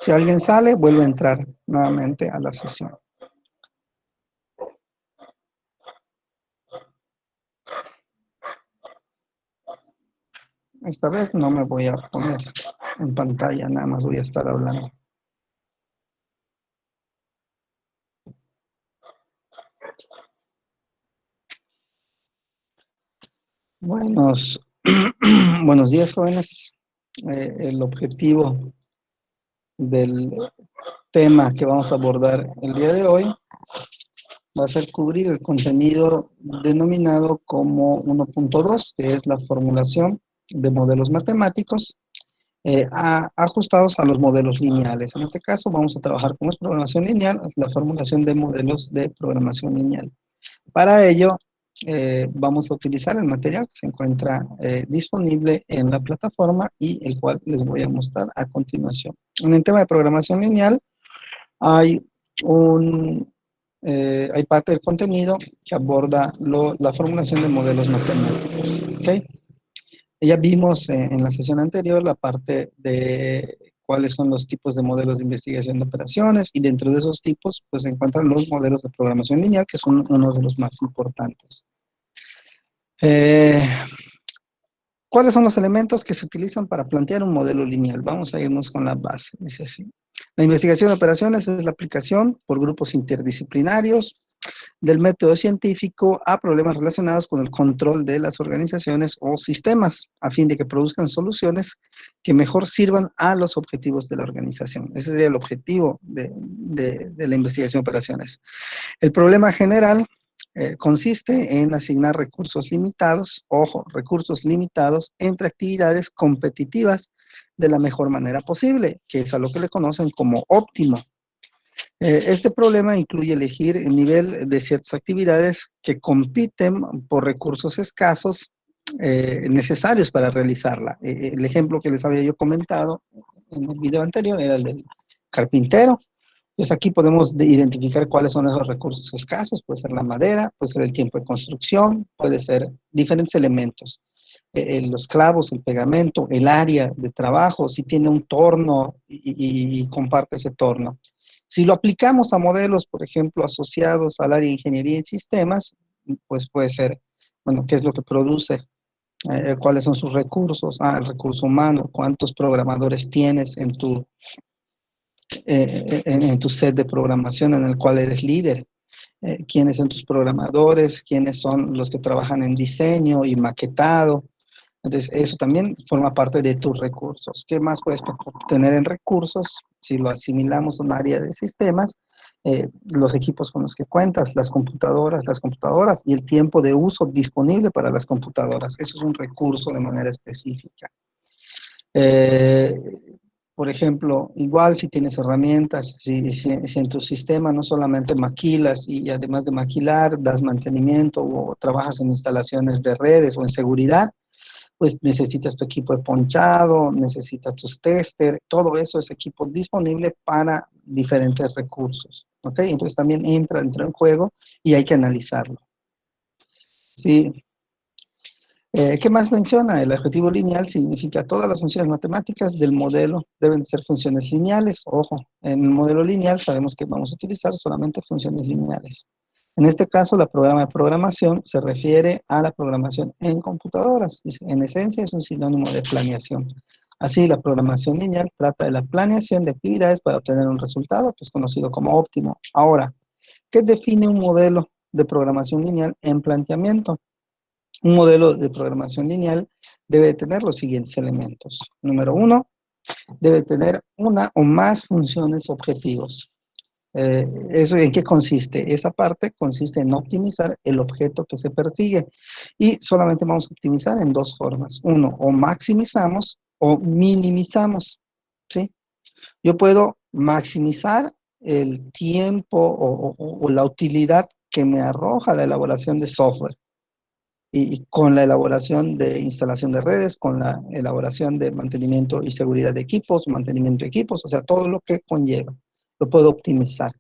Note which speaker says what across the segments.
Speaker 1: Si alguien sale, vuelve a entrar nuevamente a la sesión. Esta vez no me voy a poner en pantalla, nada más voy a estar hablando. Buenos, buenos días, jóvenes. El objetivo del tema que vamos a abordar el día de hoy va a ser cubrir el contenido denominado como 1.2, que es la formulación de modelos matemáticos ajustados a los modelos lineales. En este caso vamos a trabajar con programación lineal, la formulación de modelos de programación lineal. Para ello, vamos a utilizar el material que se encuentra disponible en la plataforma y el cual les voy a mostrar a continuación. En el tema de programación lineal, hay hay parte del contenido que aborda la formulación de modelos matemáticos. ¿Okay? Ya vimos en la sesión anterior la parte de cuáles son los tipos de modelos de investigación de operaciones, y dentro de esos tipos pues se encuentran los modelos de programación lineal, que son uno de los más importantes. ¿Cuáles son los elementos que se utilizan para plantear un modelo lineal? Vamos a irnos con la base, dice así. La investigación de operaciones es la aplicación por grupos interdisciplinarios del método científico a problemas relacionados con el control de las organizaciones o sistemas, a fin de que produzcan soluciones que mejor sirvan a los objetivos de la organización. Ese sería el objetivo de la investigación de operaciones. El problema general consiste en asignar recursos limitados, ojo, recursos limitados entre actividades competitivas de la mejor manera posible, que es a lo que le conocen como óptimo. Este problema incluye elegir el nivel de ciertas actividades que compiten por recursos escasos necesarios para realizarla. El ejemplo que les había yo comentado en el video anterior era el del carpintero. Entonces aquí podemos identificar cuáles son esos recursos escasos. Puede ser la madera, puede ser el tiempo de construcción, puede ser diferentes elementos. Los clavos, el pegamento, el área de trabajo, si tiene un torno y comparte ese torno. Si lo aplicamos a modelos, por ejemplo, asociados al área de ingeniería y sistemas, pues puede ser, bueno, ¿qué es lo que produce? ¿Cuáles son sus recursos? El recurso humano, ¿cuántos programadores tienes en tu set de programación en el cual eres líder? ¿Quiénes son tus programadores? ¿Quiénes son los que trabajan en diseño y maquetado? Entonces, eso también forma parte de tus recursos. ¿Qué más puedes obtener en recursos? Si lo asimilamos a un área de sistemas, los equipos con los que cuentas, las computadoras y el tiempo de uso disponible para las computadoras. Eso es un recurso de manera específica. Eh, por ejemplo, igual si tienes herramientas, si en tu sistema no solamente maquilas y además de maquilar, das mantenimiento o trabajas en instalaciones de redes o en seguridad, pues necesitas tu equipo de ponchado, necesitas tus tester, todo eso es equipo disponible para diferentes recursos, ¿ok? Entonces también entra dentro del juego y hay que analizarlo. Sí. ¿Qué más menciona? El objetivo lineal significa todas las funciones matemáticas del modelo deben ser funciones lineales. Ojo, en el modelo lineal sabemos que vamos a utilizar solamente funciones lineales. En este caso, la programa de programación se refiere a la programación en computadoras. Dice, en esencia es un sinónimo de planeación. Así, la programación lineal trata de la planeación de actividades para obtener un resultado que es conocido como óptimo. Ahora, ¿qué define un modelo de programación lineal en planteamiento? Un modelo de programación lineal debe tener los siguientes elementos. Número uno, debe tener una o más funciones objetivos. ¿Eso en qué consiste? Esa parte consiste en optimizar el objeto que se persigue. Y solamente vamos a optimizar en dos formas. Uno, o maximizamos o minimizamos. ¿Sí? Yo puedo maximizar el tiempo o la utilidad que me arroja la elaboración de software. Y con la elaboración de instalación de redes, con la elaboración de mantenimiento y seguridad de equipos, mantenimiento de equipos, o sea, todo lo que conlleva, lo puedo optimizar.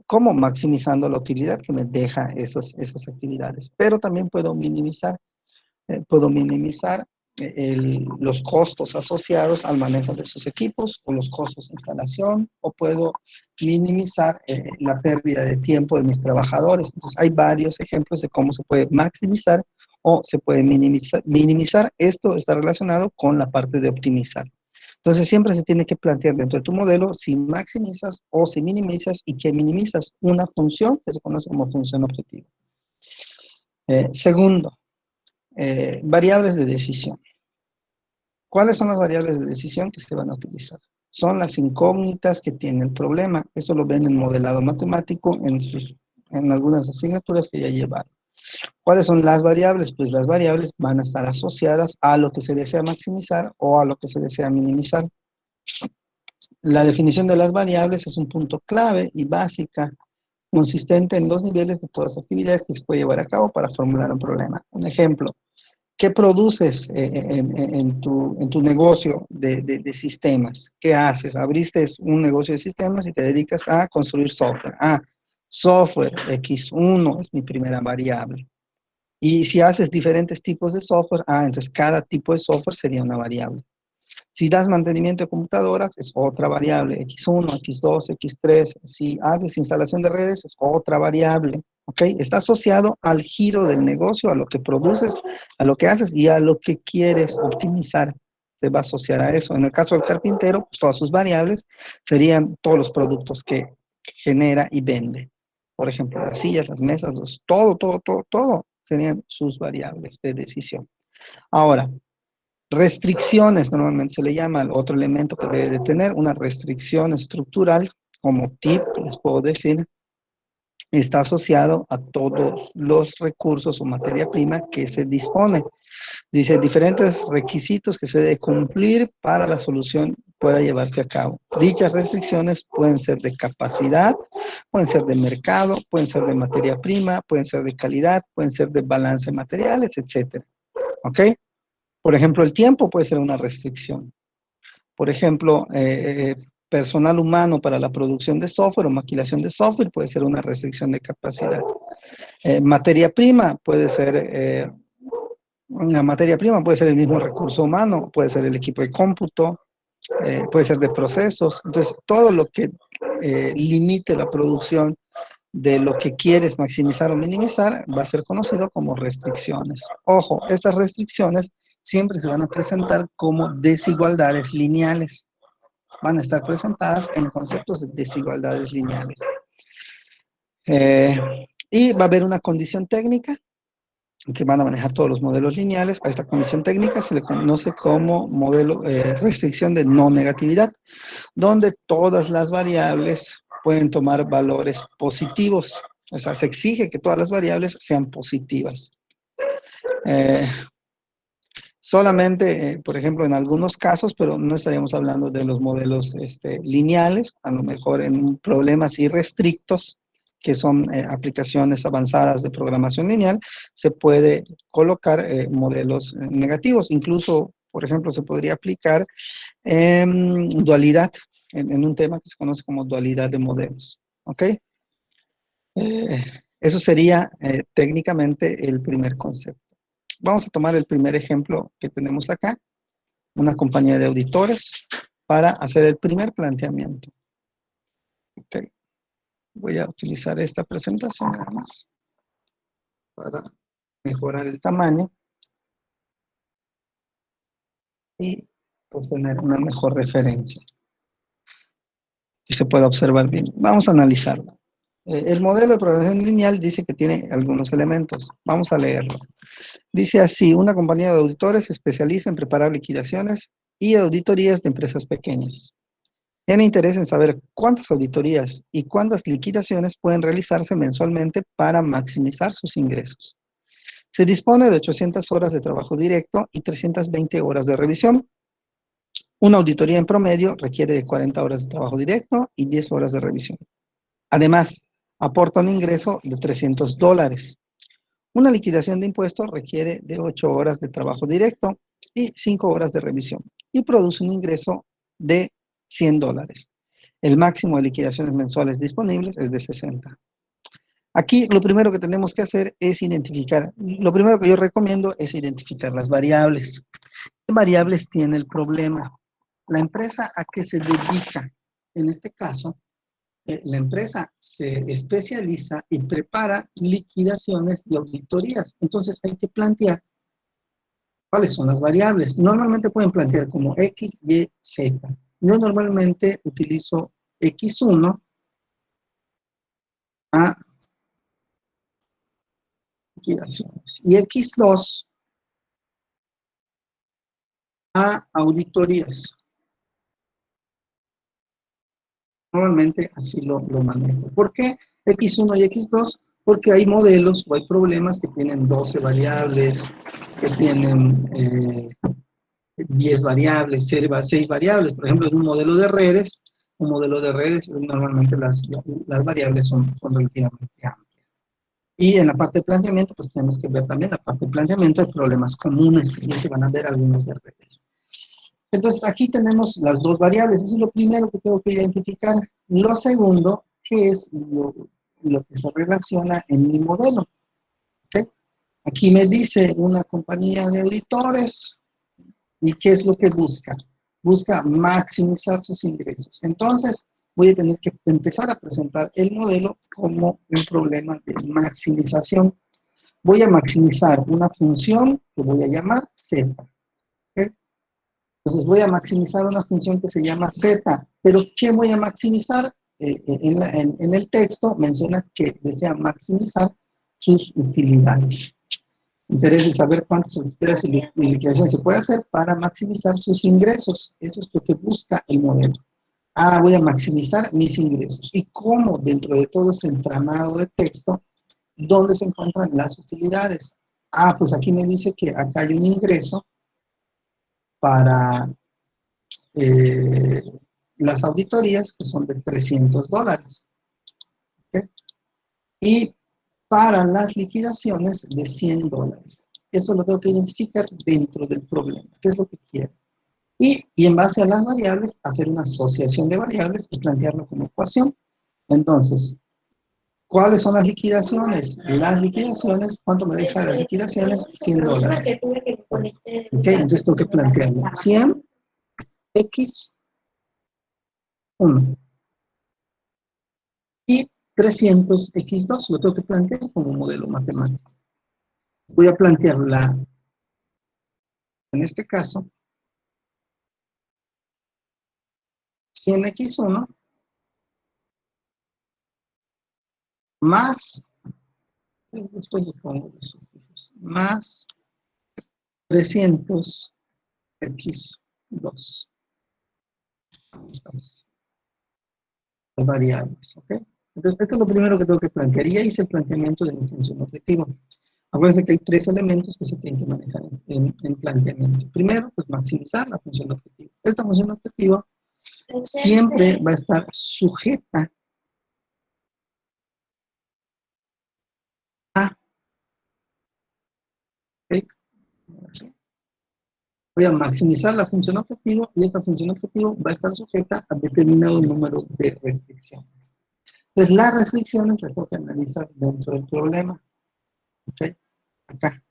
Speaker 1: ¿Cómo? Maximizando la utilidad que me deja esas actividades. Pero también puedo minimizar los costos asociados al manejo de sus equipos o los costos de instalación, o puedo minimizar la pérdida de tiempo de mis trabajadores. Entonces, hay varios ejemplos de cómo se puede maximizar o se puede minimizar. Esto está relacionado con la parte de optimizar. Entonces, siempre se tiene que plantear dentro de tu modelo si maximizas o si minimizas y que minimizas una función que se conoce como función objetivo. Segundo, variables de decisión. ¿Cuáles son las variables de decisión que se van a utilizar? Son las incógnitas que tiene el problema. Eso lo ven en modelado matemático en algunas asignaturas que ya llevaron. ¿Cuáles son las variables? Pues las variables van a estar asociadas a lo que se desea maximizar o a lo que se desea minimizar. La definición de las variables es un punto clave y básica, consistente en los niveles de todas las actividades que se puede llevar a cabo para formular un problema. Un ejemplo, ¿qué produces en tu negocio de sistemas? ¿Qué haces? Abriste un negocio de sistemas y te dedicas a construir software. Software X1 es mi primera variable. Y si haces diferentes tipos de software, entonces cada tipo de software sería una variable. Si das mantenimiento de computadoras, es otra variable, X1, X2, X3. Si haces instalación de redes, es otra variable, ¿ok? Está asociado al giro del negocio, a lo que produces, a lo que haces y a lo que quieres optimizar. Se va a asociar a eso. En el caso del carpintero, pues todas sus variables serían todos los productos que genera y vende. Por ejemplo, las sillas, las mesas, todo serían sus variables de decisión. Ahora, restricciones, normalmente se le llama al otro elemento que debe de tener una restricción estructural, como tip, les puedo decir, está asociado a todos los recursos o materia prima que se dispone. Dice, diferentes requisitos que se debe cumplir para la solución pueda llevarse a cabo. Dichas restricciones pueden ser de capacidad, pueden ser de mercado, pueden ser de materia prima, pueden ser de calidad, pueden ser de balance de materiales, etcétera. ¿Ok? Por ejemplo, el tiempo puede ser una restricción. Por ejemplo, personal humano para la producción de software o maquilación de software puede ser una restricción de capacidad. Materia prima puede ser, una materia prima puede ser el mismo recurso humano, puede ser el equipo de cómputo, puede ser de procesos. Entonces, todo lo que limite la producción de lo que quieres maximizar o minimizar va a ser conocido como restricciones. Ojo, estas restricciones siempre se van a presentar como desigualdades lineales. Van a estar presentadas en conceptos de desigualdades lineales. Y va a haber una condición técnica que van a manejar todos los modelos lineales. A esta condición técnica se le conoce como modelo restricción de no negatividad, donde todas las variables pueden tomar valores positivos. O sea, se exige que todas las variables sean positivas. Solamente, por ejemplo, en algunos casos, pero no estaríamos hablando de los modelos lineales, a lo mejor en problemas irrestrictos, que son aplicaciones avanzadas de programación lineal, se puede colocar modelos negativos. Incluso, por ejemplo, se podría aplicar dualidad, en un tema que se conoce como dualidad de modelos. ¿Ok? Eso sería técnicamente el primer concepto. Vamos a tomar el primer ejemplo que tenemos acá, una compañía de auditores, para hacer el primer planteamiento. Ok. Voy a utilizar esta presentación nada más para mejorar el tamaño y obtener una mejor referencia y se pueda observar bien. Vamos a analizarlo. El modelo de programación lineal dice que tiene algunos elementos. Vamos a leerlo. Dice así, una compañía de auditores se especializa en preparar liquidaciones y auditorías de empresas pequeñas. Tiene interés en saber cuántas auditorías y cuántas liquidaciones pueden realizarse mensualmente para maximizar sus ingresos. Se dispone de 800 horas de trabajo directo y 320 horas de revisión. Una auditoría en promedio requiere de 40 horas de trabajo directo y 10 horas de revisión. Además, aporta un ingreso de $300. Una liquidación de impuestos requiere de 8 horas de trabajo directo y 5 horas de revisión y produce un ingreso de $100. El máximo de liquidaciones mensuales disponibles es de 60. Aquí lo primero que tenemos que hacer es identificar, lo primero que yo recomiendo es identificar las variables. ¿Qué variables tiene el problema? La empresa a qué se dedica. En este caso, la empresa se especializa y prepara liquidaciones y auditorías. Entonces hay que plantear cuáles son las variables. Normalmente pueden plantear como X, Y, Z. Yo normalmente utilizo X1 a liquidaciones y X2 a auditorías. Normalmente así lo manejo. ¿Por qué X1 y X2? Porque hay modelos o hay problemas que tienen 12 variables, que tienen 10 variables, 6 variables. Por ejemplo, en un modelo de redes, normalmente las variables son relativamente amplias. Y en la parte de planteamiento, pues tenemos que ver también la parte de planteamiento de problemas comunes, y se van a ver algunos de redes. Entonces, aquí tenemos las dos variables. Eso es lo primero que tengo que identificar. Lo segundo, que es lo que se relaciona en mi modelo. ¿Okay? Aquí me dice una compañía de auditores, ¿y qué es lo que busca? Busca maximizar sus ingresos. Entonces, voy a tener que empezar a presentar el modelo como un problema de maximización. Voy a maximizar una función que voy a llamar Z. ¿Okay? Entonces voy a maximizar una función que se llama Z, pero ¿qué voy a maximizar? En el texto menciona que desea maximizar sus utilidades. Interés de saber cuántas utilidades y liquidaciones se puede hacer para maximizar sus ingresos. Eso es lo que busca el modelo. Voy a maximizar mis ingresos. ¿Y cómo dentro de todo ese entramado de texto, dónde se encuentran las utilidades? Pues aquí me dice que acá hay un ingreso para las auditorías, que son de $300, ¿okay? Y para las liquidaciones de $100. Eso lo tengo que identificar dentro del problema, qué es lo que quiero. Y en base a las variables, hacer una asociación de variables y plantearlo como ecuación. Entonces, ¿cuáles son las liquidaciones? Las liquidaciones, ¿cuánto me deja las liquidaciones? $100. ¿Ok? Entonces tengo que plantearlo. 100 x 1 y 300x2 lo tengo que plantear como modelo matemático. Voy a plantearla, en este caso, 100x1 más, después le pongo los sufijos, más 300x2. Las variables, ¿ok? Entonces, esto es lo primero que tengo que plantear. Y ahí hice el planteamiento de mi función objetivo. Acuérdense que hay 3 elementos que se tienen que manejar en planteamiento. Primero, pues maximizar la función objetivo. Esta función objetivo siempre va a estar sujeta a, ¿ok? Voy a maximizar la función objetivo y esta función objetivo va a estar sujeta a determinado número de restricciones. Entonces, las restricciones las tengo que analizar dentro del problema. ¿Ok? Acá.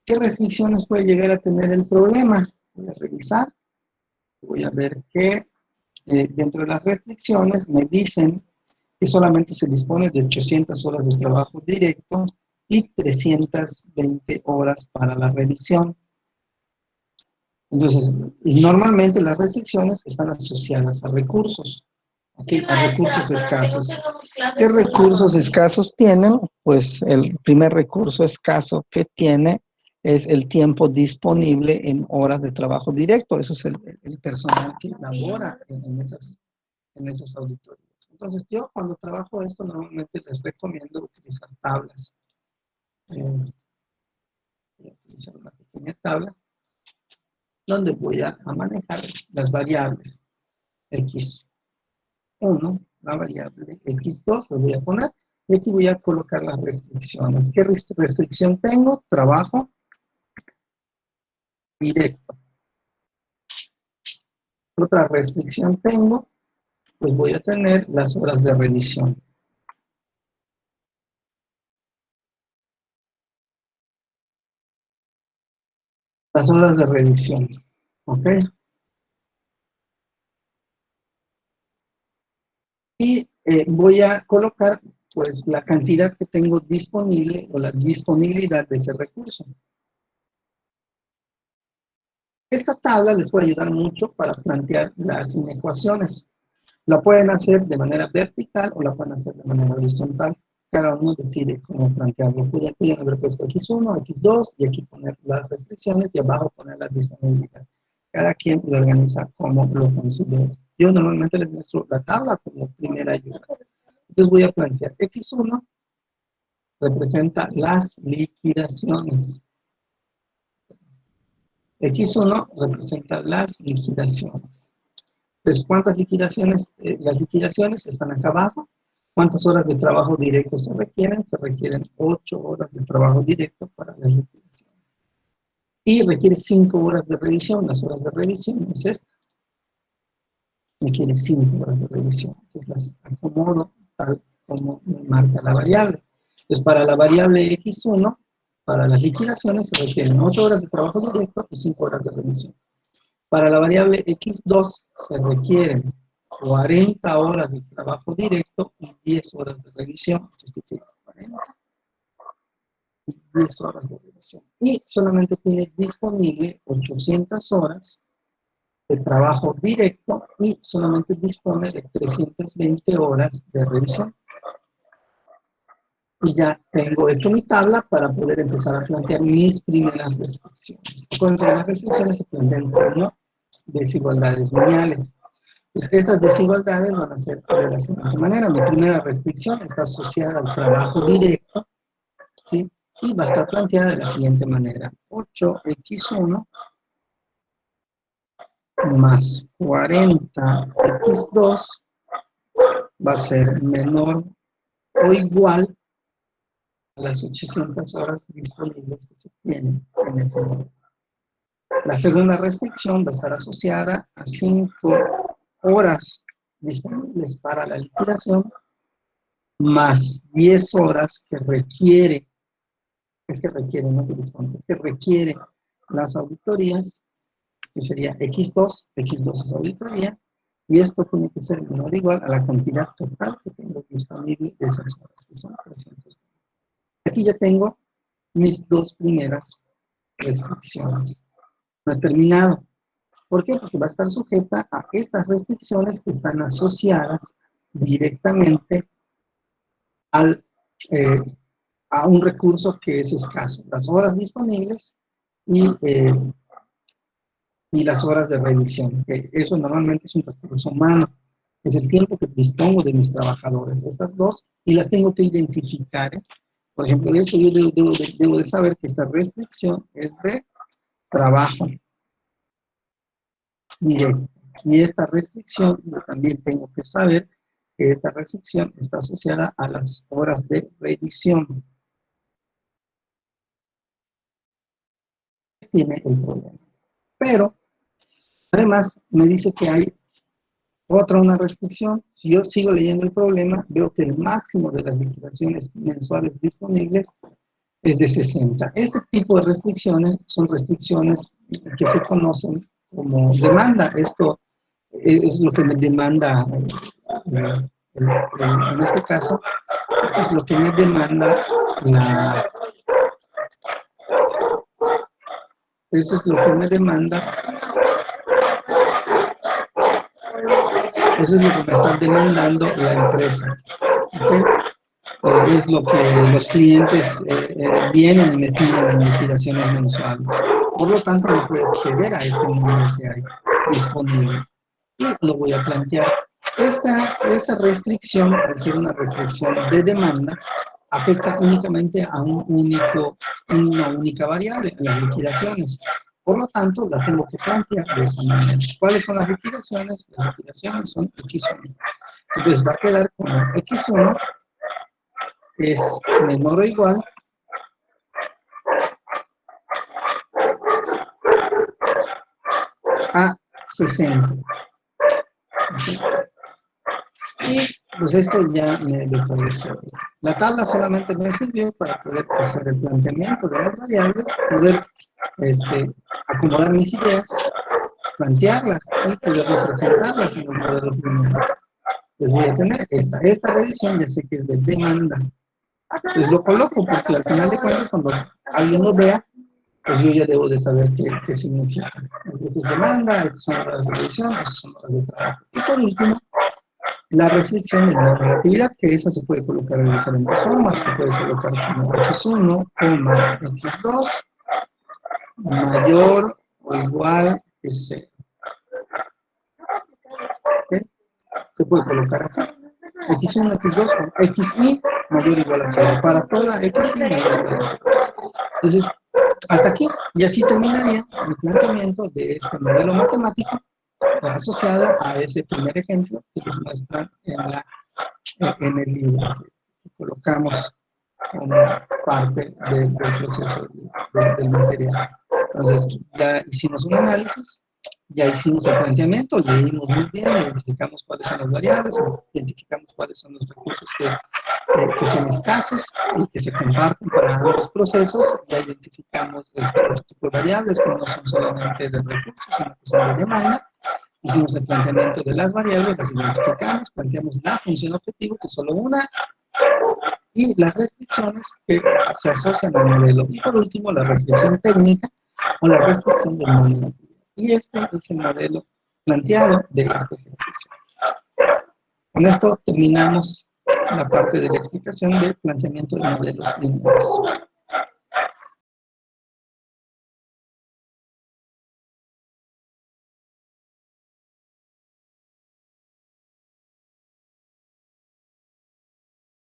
Speaker 1: ¿Qué restricciones puede llegar a tener el problema? Voy a revisar. Voy a ver que dentro de las restricciones me dicen que solamente se dispone de 800 horas de trabajo directo y 320 horas para la revisión. Entonces, normalmente las restricciones están asociadas a recursos, ¿okay? A recursos escasos. ¿Qué recursos escasos tienen? Pues el primer recurso escaso que tiene es el tiempo disponible en horas de trabajo directo. Eso es el personal que labora en esas auditorías. Entonces, yo cuando trabajo esto, normalmente les recomiendo utilizar tablas. Voy a utilizar una pequeña tabla donde voy a manejar las variables x1, la variable x2, lo voy a poner, y aquí voy a colocar las restricciones. ¿Qué restricción tengo? Trabajo directo. Otra restricción tengo, pues voy a tener las horas de revisión. las horas de reducción, ¿ok? Y voy a colocar, pues, la cantidad que tengo disponible o la disponibilidad de ese recurso. Esta tabla les puede ayudar mucho para plantear las inecuaciones. La pueden hacer de manera vertical o la pueden hacer de manera horizontal. Cada uno decide cómo plantearlo. Podrían haber puesto X1, X2 y aquí poner las restricciones y abajo poner la disponibilidad. Cada quien lo organiza como lo considera. Yo normalmente les muestro la tabla como primera ayuda. Entonces voy a plantear X1 representa las liquidaciones. X1 representa las liquidaciones. Entonces, ¿cuántas liquidaciones? Las liquidaciones están acá abajo. ¿Cuántas horas de trabajo directo se requieren? Se requieren 8 horas de trabajo directo para las liquidaciones. Y requiere 5 horas de revisión. Las horas de revisión es esta. Requiere 5 horas de revisión. Entonces las acomodo tal como me marca la variable. Entonces, para la variable X1, para las liquidaciones se requieren 8 horas de trabajo directo y 5 horas de revisión. Para la variable X2 se requieren 40 horas de trabajo directo y 10 horas de revisión. 40 y 10 horas de revisión. Y solamente tiene disponible 800 horas de trabajo directo y solamente dispone de 320 horas de revisión. Y ya tengo hecho mi tabla para poder empezar a plantear mis primeras restricciones. Entonces, las restricciones se plantean como desigualdades lineales. Pues estas desigualdades van a ser de la siguiente manera. Mi primera restricción está asociada al trabajo directo, ¿sí? Y va a estar planteada de la siguiente manera. 8x1 más 40x2 va a ser menor o igual a las 800 horas disponibles que se tienen en ese momento. La segunda restricción va a estar asociada a 5 horas disponibles para la liquidación más 10 horas que requiere, no que requiere las auditorías, que sería X2 es auditoría, y esto tiene que ser menor o igual a la cantidad total que tengo disponible de esas horas, que son 300. Aquí ya tengo mis dos primeras restricciones. No he terminado. ¿Por qué? Porque va a estar sujeta a estas restricciones que están asociadas directamente al, a un recurso que es escaso, las horas disponibles y las horas de revisión. Eso normalmente es un recurso humano, es el tiempo que dispongo de mis trabajadores, estas dos, y las tengo que identificar. Por ejemplo, esto yo debo de saber que esta restricción es de trabajo directo. Y esta restricción, yo también tengo que saber que esta restricción está asociada a las horas de revisión. Tiene el problema. Pero, además, me dice que hay una restricción. Si yo sigo leyendo el problema, veo que el máximo de las liquidaciones mensuales disponibles es de 60. Este tipo de restricciones son restricciones que se conocen como demanda. Esto es lo que me demanda, en este caso, esto es lo que me demanda eso es lo que me demanda, eso es lo que me está demandando la empresa. ¿Okay? Es lo que los clientes vienen y me piden en liquidaciones mensuales. Por lo tanto, no puedo acceder a este número que hay disponible. Y lo voy a plantear. Esta restricción, al ser una restricción de demanda, afecta únicamente a una única variable, a las liquidaciones. Por lo tanto, la tengo que plantear de esa manera. ¿Cuáles son las liquidaciones? Las liquidaciones son X1. Entonces va a quedar como X1 es menor o igual a 60. ¿Okay? Y pues esto ya me dejó de servir. La tabla solamente me sirvió para poder hacer el planteamiento de las variables, poder acomodar mis ideas, plantearlas y poder representarlas en los modelos lineales. Pues voy a tener esta revisión, ya sé que es de demanda. Pues lo coloco porque al final de cuentas cuando alguien lo vea, pues yo ya debo de saber qué significa. Entonces demanda, estas son horas de revisión, estas son horas de trabajo. Y por último, la restricción de la relatividad, que esa se puede colocar de diferentes formas. Se puede colocar como x1, x2, mayor o igual que 0. ¿Okay? Se puede colocar así. x1, x2, xi mayor o igual a 0. Para toda xi mayor o igual a 0. Entonces, hasta aquí. Y así terminaría el planteamiento de este modelo matemático asociado a ese primer ejemplo que nos muestran en el libro que colocamos como parte del proceso del material. Entonces, ya hicimos un análisis, ya hicimos el planteamiento, leímos muy bien, identificamos cuáles son las variables, identificamos cuáles son los recursos que son escasos y que se comparten para ambos procesos, ya identificamos otro tipo de variables que no son solamente de recursos, sino que son de demanda. Hicimos el planteamiento de las variables, las identificamos, planteamos la función objetivo, que es solo una, y las restricciones que se asocian al modelo. Y por último, la restricción técnica o la restricción del modelo. Y este es el modelo planteado de este ejercicio. Con esto terminamos la parte de la explicación del planteamiento de modelos lineales.